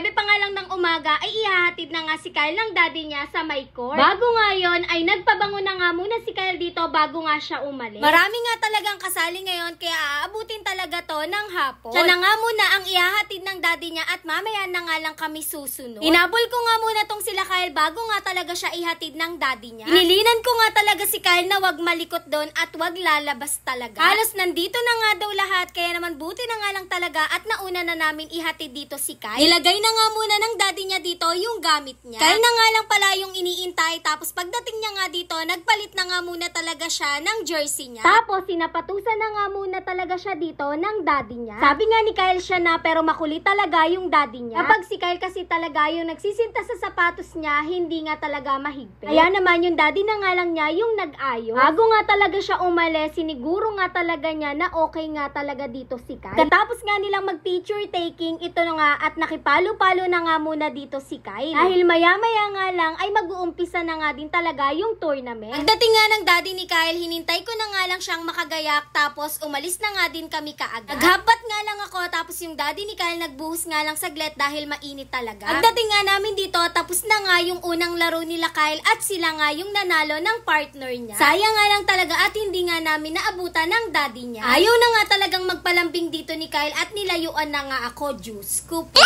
9 pa nga lang ng umaga ay ihahatid na nga si Kyle ng daddy niya sa may court. Bago nga yon ay nagpabango na nga muna si Kyle dito bago nga siya umalis. Marami nga talagang kasali ngayon kaya aabutin talaga to ng hapon. Siya na nga muna ang ihahatid ng daddy niya at mamaya na nga lang kami susunod. Inabol ko nga muna tong sila Kyle bago nga talaga siya ihatid ng daddy niya. Inilinan ko nga talaga si Kyle na wag malikot doon at wag lalabas talaga. Halos nandito na nga daw lahat kaya naman buti na nga lang talaga at nauna na namin ihatid dito si Kyle. Nilagay na nga muna ng daddy niya dito yung gamit niya. Kyle na nga lang pala yung iniintay tapos pagdating niya nga dito nagpalit na nga muna talaga siya ng jersey niya. Tapos sinapatusan na nga muna talaga siya dito ng daddy niya. Sabi nga ni Kyle siya na pero makulit talaga yung daddy niya. Kapag si Kyle kasi talaga yung nagsisinta sa sapatos niya hindi nga talaga mahigpit. Kaya naman yung daddy na nga lang niya yung nag-ayos. Bago nga talaga siya umalis siniguro nga talaga niya na okay nga talaga dito si Kyle. Katapos nga nilang mag-picture taking ito na nga at nakipalo-palo na nga muna dito si Kyle. Dahil maya-maya nga lang ay mag-uumpisa na nga din talaga yung tournament. Pagdating nga ng daddy ni Kyle, hinintay ko na nga lang siyang makagayak tapos umalis na nga din kami kaagad. Naghapat nga lang ako tapos yung daddy ni Kyle nagbuhos nga lang saglit dahil mainit talaga. Pagdating nga namin dito tapos na nga yung unang laro nila Kyle at sila nga yung nanalo ng partner niya. Sayang nga lang talaga at hindi nga namin naabutan ng daddy niya. Ayaw na nga talagang magpalambing dito ni Kyle at nilayuan na nga ako, Diyos ko po.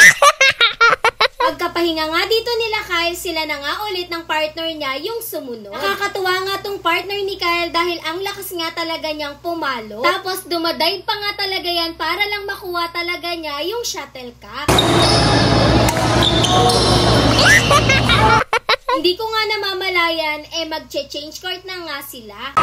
Pagkapahinga nga dito nila Kyle, sila na nga ulit ng partner niya yung sumunod. Nakakatuwa nga tong partner ni Kyle dahil ang lakas nga talaga niyang pumalo. Tapos dumadive pa nga talaga yan para lang makuha talaga niya yung shuttlecock. Hindi ko nga namamalayan, magche-change court na nga sila.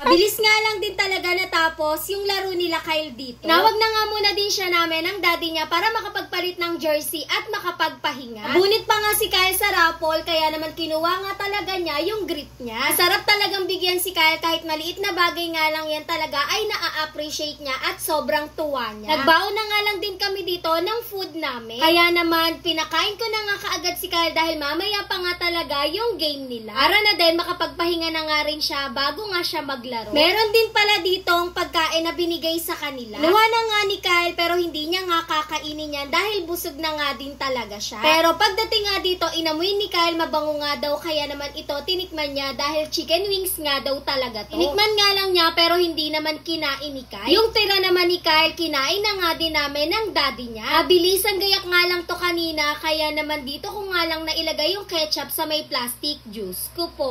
Mabilis nga lang din talaga natapos yung laro nila Kyle dito. Nawag na nga muna din siya namin ng daddy niya para makapagpalit ng jersey at makapagpahinga. Nabunit pa nga si Kyle sa raffle kaya naman kinuha nga talaga niya yung grip niya. Sarap talagang bigyan si Kyle kahit maliit na bagay nga lang yan talaga ay na-appreciate niya at sobrang tuwa niya. Nagbaon na nga lang din kami dito ng food namin. Kaya naman pinakain ko na nga kaagad si Kyle dahil mamaya pa nga talaga yung game nila. Para na din makapagpahinga na nga rin siya bago nga siya maglaro. Meron din pala ditong pagkain na binigay sa kanila. Nuha na nga ni Kyle pero hindi niya nga kakainin yan dahil busog na nga din talaga siya. Pero pagdating nga dito, inamoy ni Kyle mabango nga daw kaya naman ito tinikman niya dahil chicken wings nga daw talaga to. Tinikman nga lang niya pero hindi naman kinain ni Kyle. Yung tira naman ni Kyle, kinain na nga din namin ng daddy niya. Bilisan gayak nga lang to kanina kaya naman dito ko nga lang nailagay yung ketchup sa may plastic juice ko po.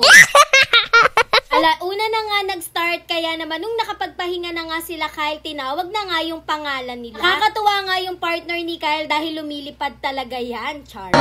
Una na nga nag-start kaya naman nung nakapagpahinga na nga sila Kyle, tinawag na nga yung pangalan nila. Nakakatuwa nga yung partner ni Kyle dahil lumilipad talaga yan, Char.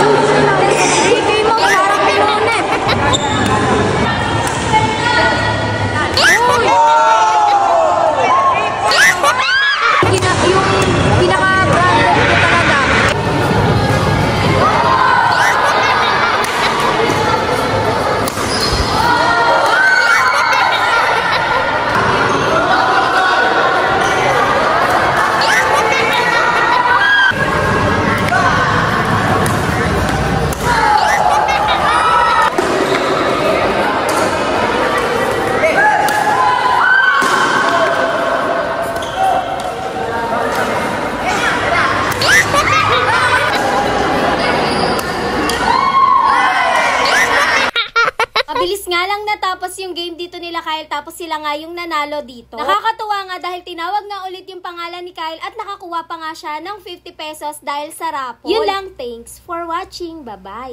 Mabilis nga lang natapos yung game dito nila Kyle tapos sila nga yung nanalo dito. Nakakatuwa nga dahil tinawag nga ulit yung pangalan ni Kyle at nakakuha pa nga siya ng 50 pesos dahil sa raffle. Yun lang, thanks for watching. Bye-bye!